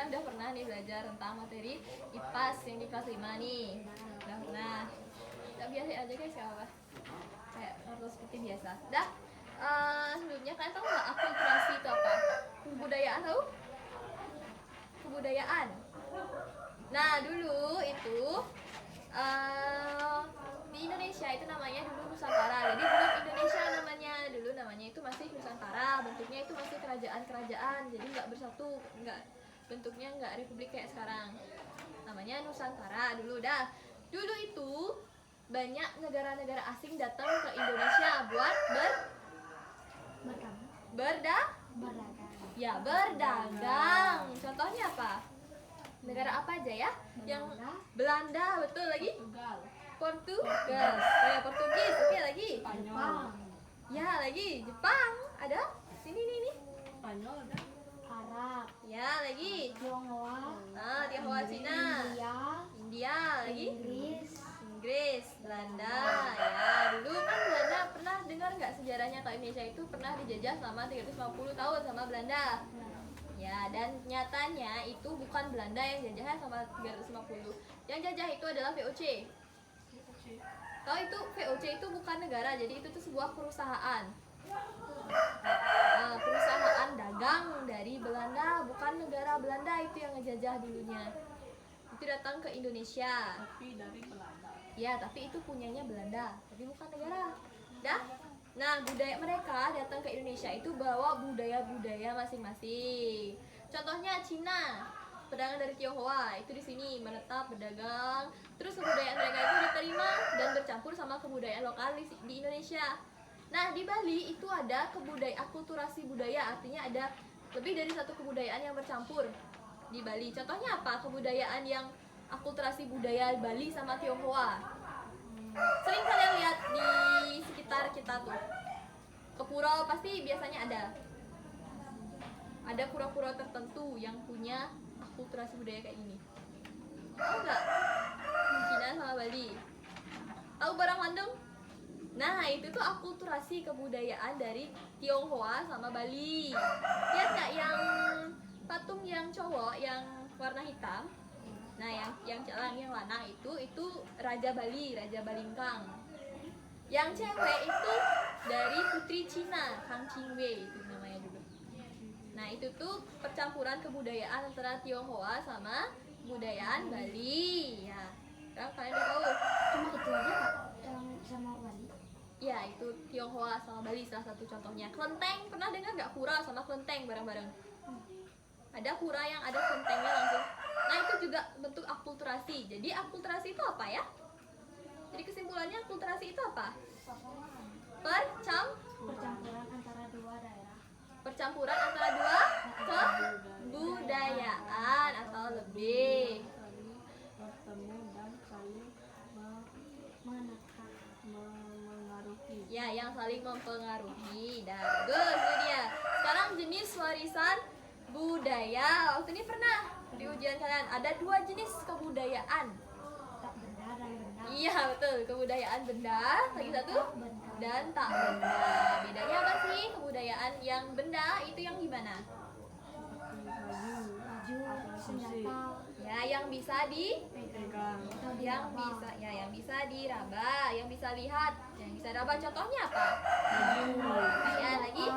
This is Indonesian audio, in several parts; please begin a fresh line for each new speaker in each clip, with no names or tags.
kalian udah pernah nih belajar tentang materi IPAS yang di kelas 5 nih. Udah pernah. Kita biasa aja guys, gak apa-apa. Kayak harus seperti biasa. Dah. Sebelumnya kalian tahu nggak akulturasi itu apa? Kebudayaan tahu? Kebudayaan. Nah dulu itu di Indonesia itu namanya dulu Nusantara. Jadi belum Indonesia namanya, dulu namanya itu masih Nusantara. Bentuknya itu masih kerajaan-kerajaan. Jadi nggak bersatu, bentuknya nggak republik kayak sekarang. Namanya Nusantara dulu dah. Dulu itu banyak negara-negara asing datang ke Indonesia buat berdagang. Contohnya apa? Negara apa aja ya? Yang Belanda, betul lagi? Portugis, oke lagi?
Jepang.
Ya, lagi Jepang. Ada? Sini nih.
Spanyol ada. Arab.
Ya, lagi?
Tionghoa.
Tionghoa Cina. India, lagi? Inggris, Belanda. Ya, dulu kan Belanda pernah dengar nggak sejarahnya kalau Indonesia itu pernah dijajah selama 350 tahun sama Belanda. Ya, dan nyatanya itu bukan Belanda yang jajahnya sama 350. Yang jajah itu adalah VOC. Tahu itu VOC itu bukan negara, jadi itu tuh sebuah perusahaan. Perusahaan dagang dari Belanda, bukan negara Belanda itu yang ngejajah dulunya. Itu datang ke Indonesia.
Tapi dari Belanda.
Ya, tapi itu punyanya Belanda, tapi bukan negara. Dah? Nah, budaya mereka datang ke Indonesia itu bawa budaya-budaya masing-masing. Contohnya Cina, pedagang dari Tionghoa itu di sini menetap berdagang. Terus kebudayaan mereka itu diterima dan bercampur sama kebudayaan lokal di Indonesia. Nah, di Bali itu ada akulturasi budaya, artinya ada lebih dari satu kebudayaan yang bercampur di Bali. Contohnya apa? Kebudayaan yang akulturasi budaya Bali sama Tionghoa. Sering kalian lihat di sekitar kita tuh. Ke pura pasti biasanya ada pura-pura tertentu yang punya akulturasi budaya kayak gini. Tahu nggak? Cina sama Bali. Tahu barang Bandung? Nah, itu tuh akulturasi kebudayaan dari Tionghoa sama Bali. Lihat nggak yang patung yang cowok yang warna hitam? Nah, yang lanang itu Raja Bali, Raja Balingkang. Yang cewek itu dari putri Cina, Kang Qingwei itu namanya dulu. Nah, itu tuh percampuran kebudayaan antara Tionghoa sama kebudayaan Bali. Ya, sekarang kalian udah tahu.
Cuma itu aja Kak, yang sama Bali.
Ya, itu Tionghoa sama Bali salah satu contohnya. Kelenteng, pernah dengar nggak pura sama kelenteng bareng-bareng? Ada pura yang ada kelentengnya langsung. Nah, itu juga bentuk akulturasi. Jadi akulturasi itu apa ya? Jadi kesimpulannya akulturasi itu apa?
Percampuran antara dua daerah.
Percampuran antara dua kebudayaan atau lebih.
Saling bertemu dan saling mengaruhi.
Ya, yang saling mempengaruhi. Dan bagus, itu dia. Sekarang jenis warisan budaya. Waktu ini pernah di ujian kalian ada 2 jenis kebudayaan.
Tak benda dan benda.
Iya, betul, kebudayaan benda, lagi satu dan tak benda. Bedanya apa sih? Kebudayaan yang benda itu yang gimana?
Baju, senjata.
Ya, yang bisa
Pegang.
yang bisa diraba, yang bisa lihat, yang bisa raba. Contohnya apa? Ya, lagi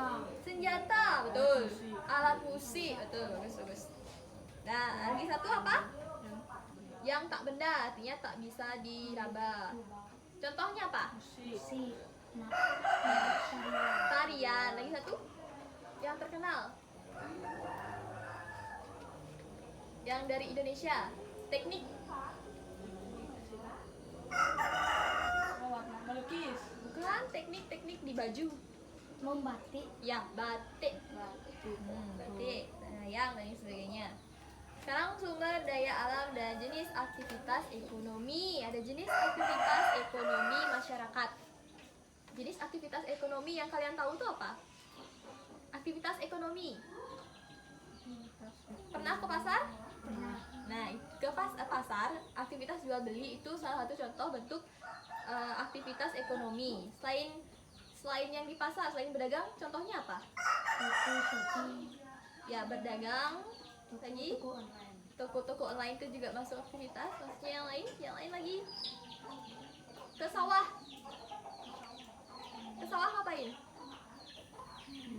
senjata, betul. Alat musik, betul, bagus. Nah, lagi satu apa? Yang tak benda, artinya tak bisa diraba. Contohnya apa?
Musik.
Tarian. Lagi satu? Yang terkenal. Yang dari Indonesia. Teknik.
Melukis.
Bukan, teknik di baju.
Membatik.
Ya, batik. Batik, sayang dan sebagainya. Sekarang sumber daya alam dan jenis aktivitas ekonomi. Ada jenis aktivitas ekonomi masyarakat. Jenis aktivitas ekonomi yang kalian tahu itu apa? Aktivitas ekonomi. Pernah ke pasar?
Pernah.
Nah, ke pasar, aktivitas jual beli itu salah satu contoh bentuk aktivitas ekonomi. Selain yang di pasar, selain berdagang, contohnya apa?
Shopping.
Ya, berdagang, Lagi?
Toko online.
Toko-toko online itu juga masuk aktivitas. Maksudnya yang lain lagi. Ke sawah. Ke sawah ngapain?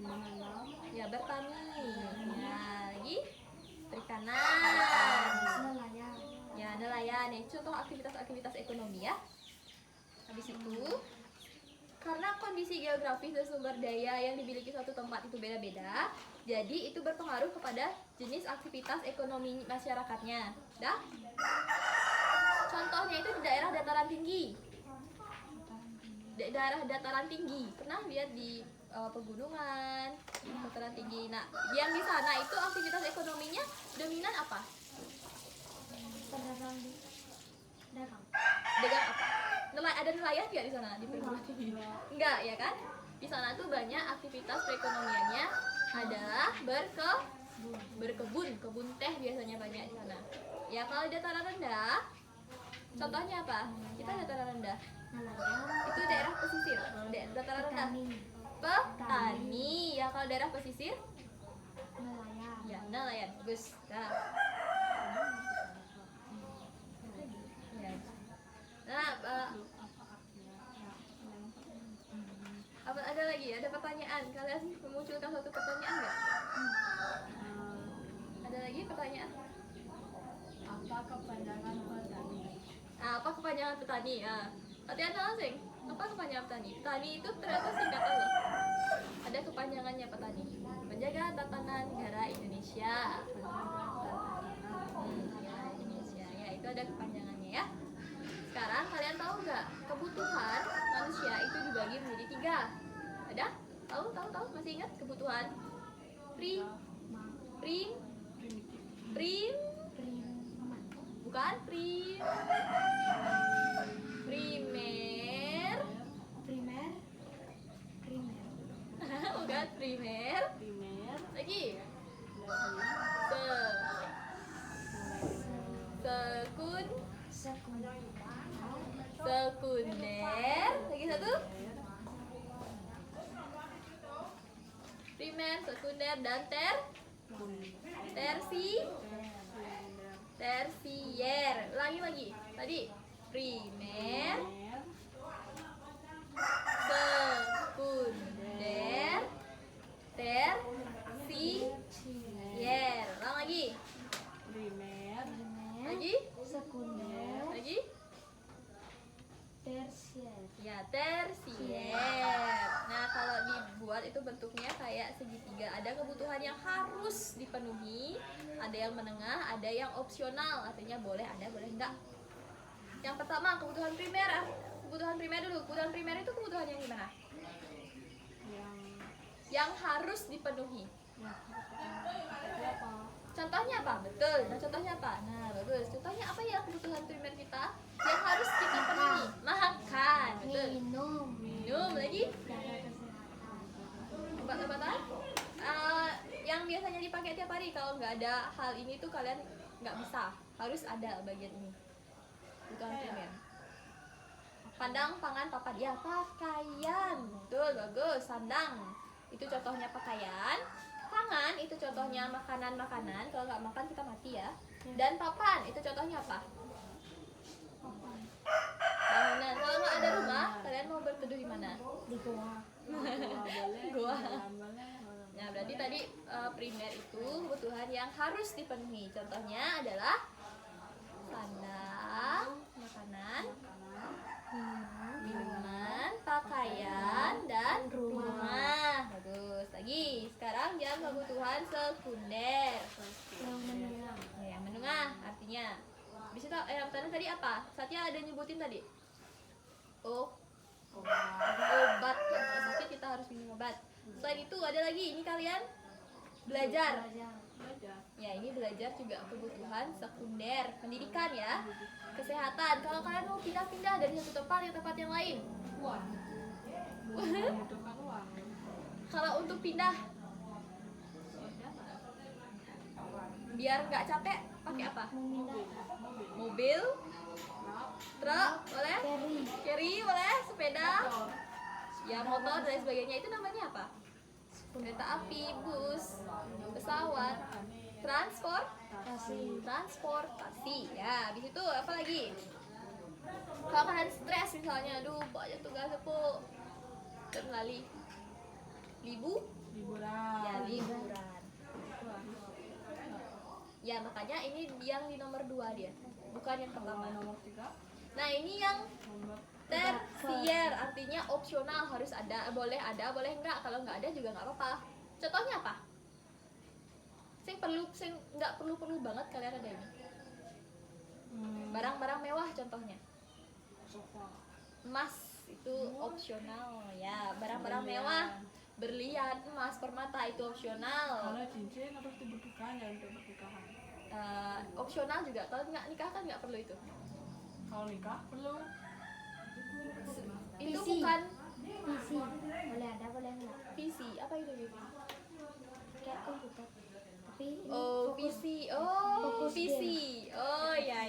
Menanam.
Ya bertani. Ya lagi perikanan.
Nelayan.
Ya nelayan. Ya, contoh aktivitas-aktivitas ekonomi ya. Habis itu karena kondisi geografis dan sumber daya yang dimiliki suatu tempat itu beda-beda, jadi itu berpengaruh kepada jenis aktivitas ekonomi masyarakatnya. Dah? Contohnya itu di daerah dataran tinggi. Daerah dataran tinggi. Pernah lihat di pegunungan, dataran tinggi. Nah, yang di sana itu aktivitas ekonominya dominan apa?
Pedagang di dagang.
Dagang apa? Ada nelayan nggak di sana di perguruan tinggi? Enggak ya kan? Di sana tuh banyak aktivitas perekonomiannya adalah berkebun, kebun teh biasanya banyak di sana. Ya kalau di dataran rendah, contohnya apa? Kita dataran rendah.
Nelayan.
Itu daerah pesisir. Dataran rendah. Petani. Ya kalau daerah pesisir,
Nelayan.
ya nelayan. Bagus. Nah. Ya. Nah, apa ada lagi? Ada pertanyaan? Kalian memunculkan suatu pertanyaan nggak? Ada lagi pertanyaan?
Apa kepanjangan petani?
Nah, apa kepanjangan petani? Latihan langsung. Apa kepanjangan petani? Petani itu ternyata singkatan loh. Ada kepanjangannya petani. Menjaga tatanan negara Indonesia. Ya, Indonesia. Ya, itu ada kepanjangannya ya. Sekarang kalian tahu nggak kebutuhan manusia itu dibagi menjadi 3? Ada? Tahu? Masih ingat kebutuhan? Bukan primer. Bukan primer. Lagi. Sekunder. Lagi satu. Primer, sekunder, dan tersier. Ulangi lagi. Tadi primer, sekunder, tersier. Ulang lagi. Lagi.
Sekunder.
Lagi.
Tersier.
Ya, tersier. Nah, kalau dibuat itu bentuknya kayak segitiga. Ada kebutuhan yang harus dipenuhi, ada yang menengah, ada yang opsional. Artinya boleh ada, boleh enggak. Yang pertama, kebutuhan primer. Kebutuhan primer dulu. Kebutuhan primer itu kebutuhan yang gimana? Yang harus dipenuhi. Contohnya apa? Betul. Nah, contohnya apa? Nah, bagus. Contohnya apa ya kebutuhan primer kita yang harus kita penuhi? Makan. Betul. Minum lagi. Obat-obatan. Yang biasanya dipakai tiap hari. Kalau nggak ada hal ini tuh kalian nggak bisa. Harus ada bagian ini. Kebutuhan primer. Pandang, pangan, papan. Ya, pakaian. Betul, bagus. Sandang. Itu contohnya pakaian. Pangan itu contohnya makanan-makanan. Kalau nggak makan kita mati ya. Dan papan itu contohnya apa? Bangunan. Kalau nggak ada rumah, kalian mau berteduh di mana?
Di goa.
Goa. Nah, berarti tadi primer itu kebutuhan yang harus dipenuhi. Contohnya adalah sandang, makanan, minuman, pakaian, dan rumah. Bagus. Lagi. Sekarang yang kebutuhan sekunder.
Yang menengah.
Ya, yang menengah artinya. Bisa tahu yang tadi apa? Satya ada nyebutin tadi. Obat. Ya, kalau sakit kita harus minum obat. Selain itu ada lagi. Ini kalian belajar. Ya, ini belajar juga kebutuhan sekunder. Pendidikan ya. Kesehatan. Kalau kalian mau pindah-pindah dari satu tempat ke tempat yang lain. Kalau untuk pindah biar nggak capek pakai apa? Mobil, truk, boleh? Carry, boleh? Sepeda, ya motor dan sebagainya. Itu namanya apa? Kereta api, bus, pesawat. transportasi. Ya, habis itu apa lagi? Kalau kalian stres misalnya, aduh banyak tugas aku terlali.
Liburan.
Ya, liburan.
Itu harus.
Ya, makanya ini yang di nomor 2 dia, bukan yang
Kalau
pertama.
nomor 3,
Nah, ini yang
nomor
tersier, artinya opsional, harus ada, boleh enggak. Kalau nggak ada juga nggak apa-apa. Contohnya apa? Sing nggak perlu banget kalian ada ini. Barang-barang mewah contohnya.
sofa.
Emas itu opsional ya, barang-barang mewah, berlian, emas, permata itu opsional.
Kalau cincin harus dibutuhkan ya untuk pernikahan.
Opsional juga, kalau nggak nikah kan nggak perlu itu.
Kalau nikah perlu.
Itu
Visi.
bukan
Visi boleh ada boleh enggak
visi. Apa itu visi?
kayak komputer tapi ini
Oh,
fokus.
visi. Oh,
Fokus
visi. Oh, ya.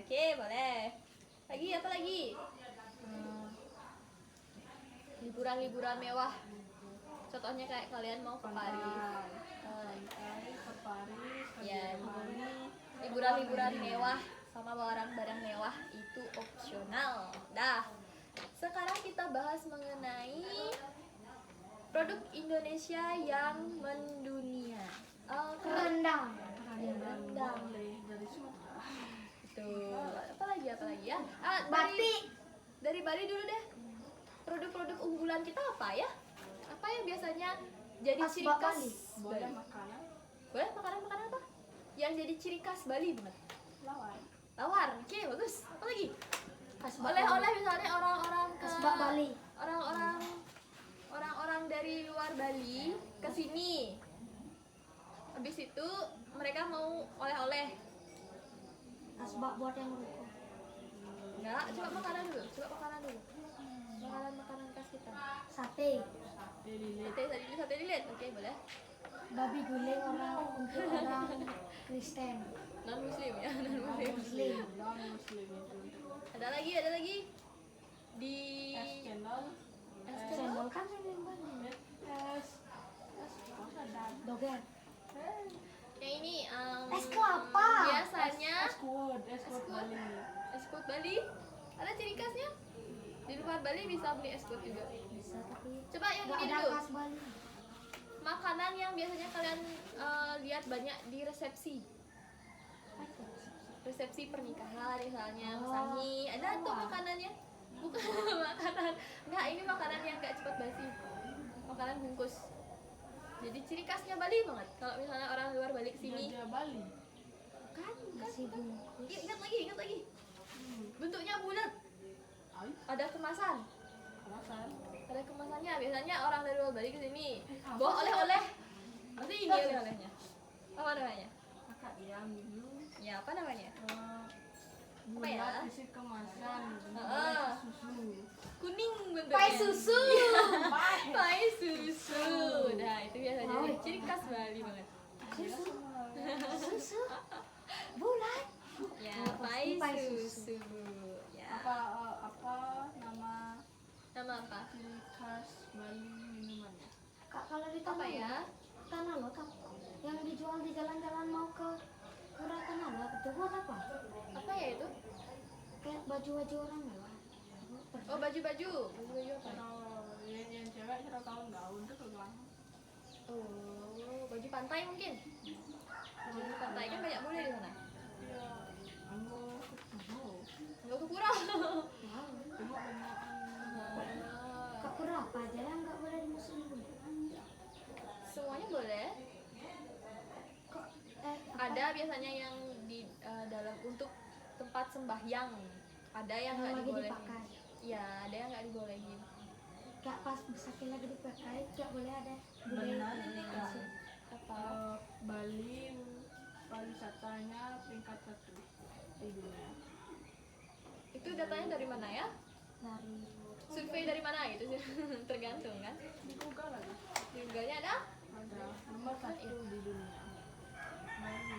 Oke, boleh. Lagi apa lagi? Liburan-liburan mewah. Contohnya kayak kalian mau ke Paris.
Pantai ke Paris, ke
Ya,
Jerman.
liburan-liburan mewah sama barang-barang mewah itu opsional. Dah. Sekarang kita bahas mengenai produk Indonesia yang mendunia. Oke.
rendang
Rendang.
Dari Sumatera.
Betul. Apa lagi ya?
batik
Dari Bali dulu deh. Produk-produk unggulan kita apa ya? Apa yang biasanya jadi
Khas
ciri khas
Bali.
Boleh
Bali?
makanan,
Boleh makanan apa? Yang jadi ciri khas Bali banget.
lawan.
Tawar. Oke, bagus. Apa lagi?
khas
Oleh-oleh misalnya orang-orang ke
khas Bali
orang-orang dari luar Bali ke sini. Habis itu mereka mau oleh-oleh.
khas buat yang ruko
Enggak, coba makanan dulu. Makanan khas kita.
sate
Sate dilihat. Oke, boleh.
babi guling untuk orang Kristen
Non muslim ya, non muslim.
Muslim
Non muslim itu.
Ada lagi di
Es cendol.
cendol kan yang Bali
Es ada.
doger
yang ini
es kelapa
biasanya
Es kuot Bali.
es kuot Bali ada ciri khasnya. Di luar Bali bisa beli es kuot juga.
bisa tapi
Coba yang
nggak
ini
ada
dulu.
khas Bali
Makanan yang biasanya kalian lihat banyak di resepsi. Resepsi pernikahan misalnya, mesangi. Ada tuh makanannya. Bukan makanan. Enggak, ini makanan yang gak cepat basi. Makanan bungkus. Jadi ciri khasnya Bali banget. Kalau misalnya orang luar balik sini,
Jajah Bali.
kan
nasi bungkus
ingat lagi. Bentuknya bulat.
Ay,
Ada kemasan.
alasan.
Ada kemasannya. Biasanya orang dari luar balik ke sini bawa oleh-oleh. Pasti ini oleh-olehnya. Apa namanya?
Kakak diam dulu.
Ya, apa namanya? Apa ya?
Bulat isi kemasan.
Heeh.
Susu.
Kuning bentuknya.
pai susu
Pai susu. Nah, itu biasanya jadi ciri khas Bali banget.
susu bulat
Ya,
Oh, pasti
pai
pai
susu. Ya.
Apa nama
Nama apa?
ciri khas Bali minumannya?
Kak, kalau di
Apa ya?
tanah lo tak yang dijual di jalan-jalan mau ke Pura Tanah Lot itu buat apa?
Apa ya itu?
Kayak baju-baju orang mewah.
Oh, baju-baju. Baju-baju apa?
Kalau yang cewek kita tahu gaun tuh kegelang.
Oh, baju pantai mungkin. Baju pantai kan banyak bule di sana.
Iya. Anggo ketemu.
Enggak ke pura.
Wow.
Cuma banyak
Kak, Pura apa aja yang nggak boleh dimusuhin?
Semuanya boleh.
Kok
Ada biasanya yang di dalam untuk tempat sembahyang. Ada yang
yang
nggak
lagi
dibolehin.
dipakai?
Iya, ada yang nggak dibolehin.
Kak, pas sakit lagi dipakai nggak boleh ada bule
Benar.
kasih.
Apa?
Bali pariwisatanya peringkat 1 di dunia.
Itu datanya dari mana ya?
Dari
Survei dari mana gitu sih? Tergantung kan.
Di Google lagi
Di Google-nya ada.
ada nomor 1 di dunia. Bali.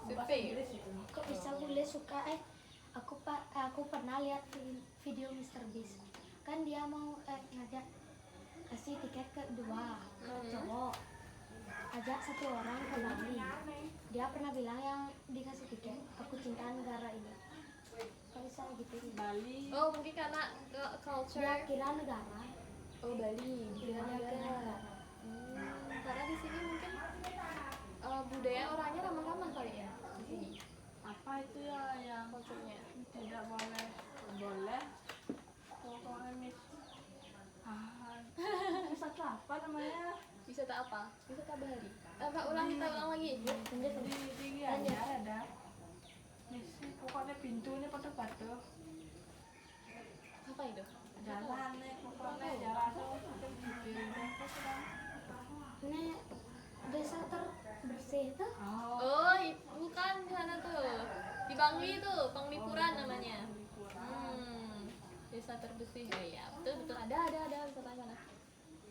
Bahasa
Survei.
Inggris itu.
kok bisa bule suka aku pernah lihat video Mr. Beast kan dia mau ngajak kasih tiket ke dua
Hmm.
cowok ajak satu orang ke Bali. Dia pernah bilang yang dikasih tiket, aku cinta negara ini. Kok bisa gitu?
Bali.
Oh mungkin karena culture.
Dia kira negara.
Oh Bali.
Dia kira negara.
Karena di sini mungkin budaya orangnya ramah-ramah kali ya di sini.
Apa itu ya yang
Culture-nya.
tidak boleh? Boleh. Pokoknya mis. Wisata apa namanya?
Wisata apa? Wisata Bali. Mbak ulang, kita ulang lagi.
Di Gianyar ada. Misi pokoknya pintunya patok-patok.
Apa itu?
Jalan nih pokoknya jalan tuh.
Ini desa terbersih tuh.
Oh.
Oh, bukan di sana tuh. Di Bangli tuh, Penglipuran namanya. Desa terbersih. Oh iya, betul ada wisata sana.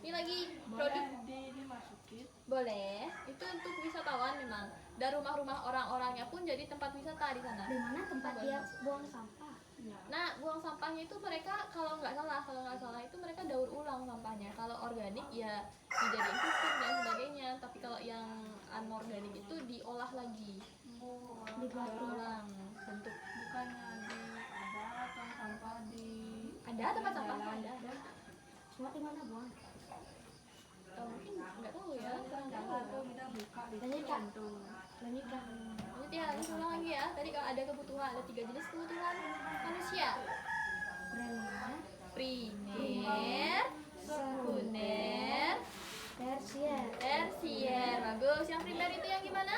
Ini lagi produk
Boleh dimasukin.
boleh. Itu untuk wisatawan memang. Dan rumah-rumah orang-orangnya pun jadi tempat wisata di sana.
Di mana tempat dia buang sampah?
Nah, buang sampahnya itu mereka kalau nggak salah itu mereka daur ulang sampahnya. Kalau organik ya dijadiin pupuk dan sebagainya. Tapi kalau yang anorganik itu diolah lagi,
Dibuat
daur ulang bentuk.
Bukannya ada tong sampah di
Ada tempat sampahnya ada.
Cuma di mana buang?
Mungkin nggak tahu ya. Kurang tahu.
jalan tuh kita buka di
Lanjut, Kak.
pintu.
Lanjutkan.
Lanjut ya, lanjut ulang lagi ya. Tadi kalau ada kebutuhan, ada 3 jenis kebutuhan manusia. Primer, sekunder,
Tersier.
tersier. Bagus. Yang primer itu yang gimana?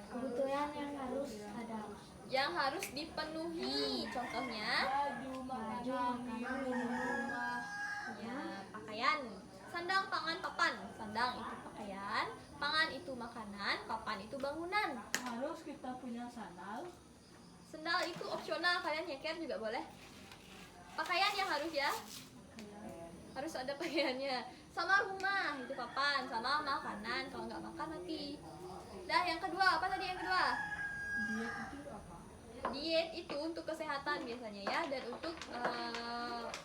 Kebutuhan yang harus ada.
Yang harus dipenuhi. Contohnya,
Baju, makanan, minum,
ya, pakaian. Sandang, pangan, papan. Sandang itu pakaian, pangan itu makanan, papan itu bangunan.
harus kita punya sandal.
Sendal itu opsional, kalian nyeker juga boleh. Pakaian yang harus ya, harus ada pakaiannya. Sama rumah itu papan, sama makanan. Kalau nggak makan mati. Dah, yang kedua apa tadi yang kedua?
Diet itu apa?
Diet itu untuk kesehatan biasanya ya, dan untuk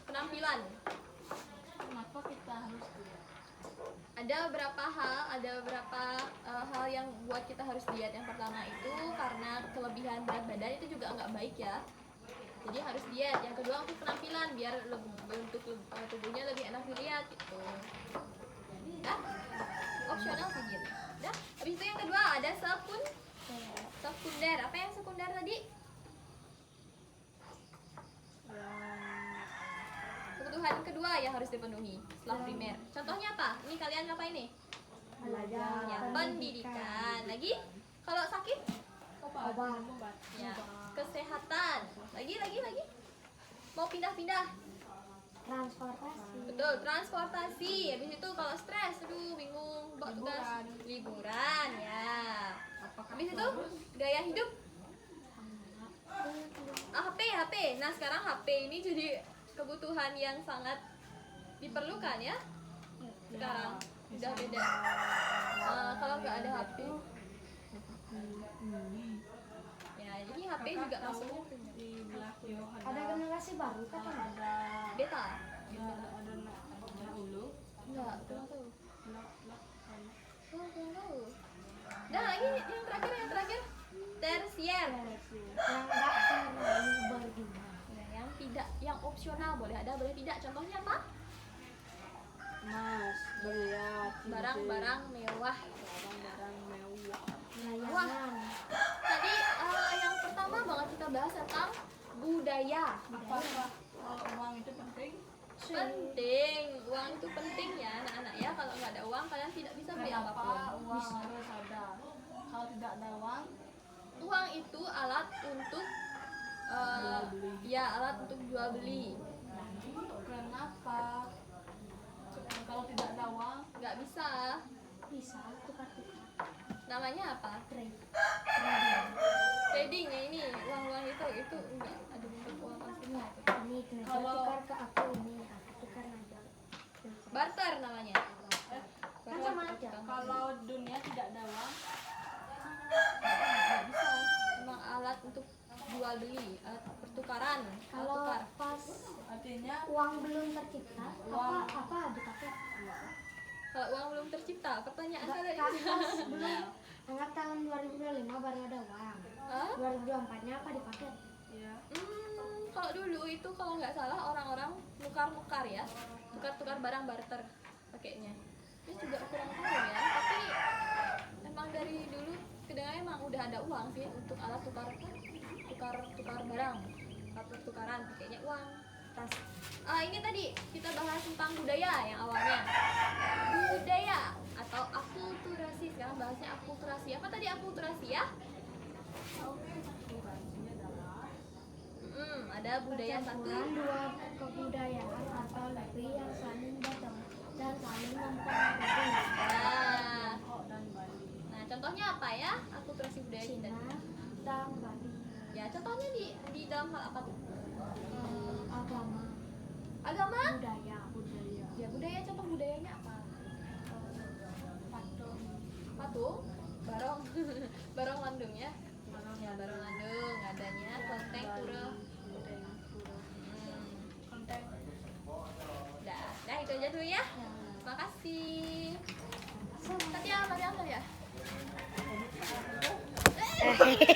penampilan.
Kenapa kita harus diet?
Ada beberapa hal yang buat kita harus diet. Yang pertama itu karena kelebihan berat badan itu juga nggak baik ya, jadi harus diet. Yang kedua untuk penampilan, biar bentuk tubuhnya lebih enak dilihat gitu. Dah, opsional sih diet. Dah, habis itu yang kedua ada sekunder. Apa yang sekunder tadi? Kebutuhan kedua yang harus dipenuhi setelah primer. Contohnya apa? Ini kalian apa ini?
Belajar.
Ya, pendidikan. Lagi? Kalau sakit?
Obat.
Ya, kesehatan. Lagi. Mau pindah-pindah?
Transportasi.
Betul, transportasi. Habis itu kalau stres, aduh bingung, bawa tugas. Liburan, ya. Habis itu gaya hidup. HP. Nah, sekarang HP ini jadi kebutuhan yang sangat diperlukan ya. Sekarang udah beda. Kalau nggak ada HP, ya jadi HP juga masuknya tuh.
Di belah jauh
Ada generasi baru kan?
ada
Beta.
dahulu.
Enggak, kurang tahu.
Blok.
Oh, kurang tahu. Dah, lagi yang terakhir. Tersier.
Yang nggak terlalu berguna.
Ya, yang tidak, yang opsional, boleh ada, boleh tidak. Contohnya apa?
Mas, beliat,
Barang-barang mewah.
barang-barang mewah.
Layanan.
Tadi yang pertama banget kita bahas tentang budaya.
Apakah kalau uang itu penting?
Penting, uang itu penting ya anak-anak ya. Kalau nggak ada uang kalian tidak bisa beli
Kenapa
apapun.
uang harus ada? Kalau tidak ada uang,
Uang itu alat untuk ya alat untuk jual beli.
kenapa? Kalau tidak ada uang,
Nggak bisa.
Bisa tukar-tukar.
Namanya apa?
Trade.
Trading ya ini. Uang itu enggak ada bentuk uang aslinya.
Ini Naja
Kalau-
tukar ke aku ini, aku tukar Naja.
Barter namanya.
Kan sama aja.
kalau dunia tidak ada uang,
Nggak bisa. Emang alat untuk jual beli, alat pertukaran, alat
Kalau
tukar.
pas
artinya
uang belum tercipta,
Uang.
apa dipakai?
Kalau uang belum tercipta, pertanyaan
Enggak,
kalian
Kak,
ini.
pas belum anggap tahun 2025 baru ada uang.
Hah?
2024-nya apa dipakai?
Iya.
Kalau dulu itu kalau nggak salah orang-orang nukar-nukar ya, tukar-tukar barang barter pakainya. Ini juga kurang tahu ya, tapi emang dari dulu kedengarannya emang udah ada uang sih untuk alat tukar barang, alat tukaran pakainya uang. Tas. Ini tadi kita bahas tentang budaya yang awalnya. Budaya atau akulturasi. Sekarang bahasnya akulturasi. Apa tadi akulturasi ya? Ada budaya satu.
Percampuran dua kebudayaan atau lebih yang saling bertemu dan saling mempengaruhi.
Nah,
Tiongkok dan Bali.
nah, contohnya apa ya? Akulturasi budaya kita.
Cina dan Bali.
Ya, contohnya di dalam hal apa tuh?
Agama,
Agama?
budaya.
Budaya.
Ya, budaya. Contoh budayanya apa?
Patung.
Patung, barong, barong landung ya. Ya, barong landung adanya konteng pura.
Konten.
Dah itu aja dulu ya. Makasih. Tati ya, mari anda ya.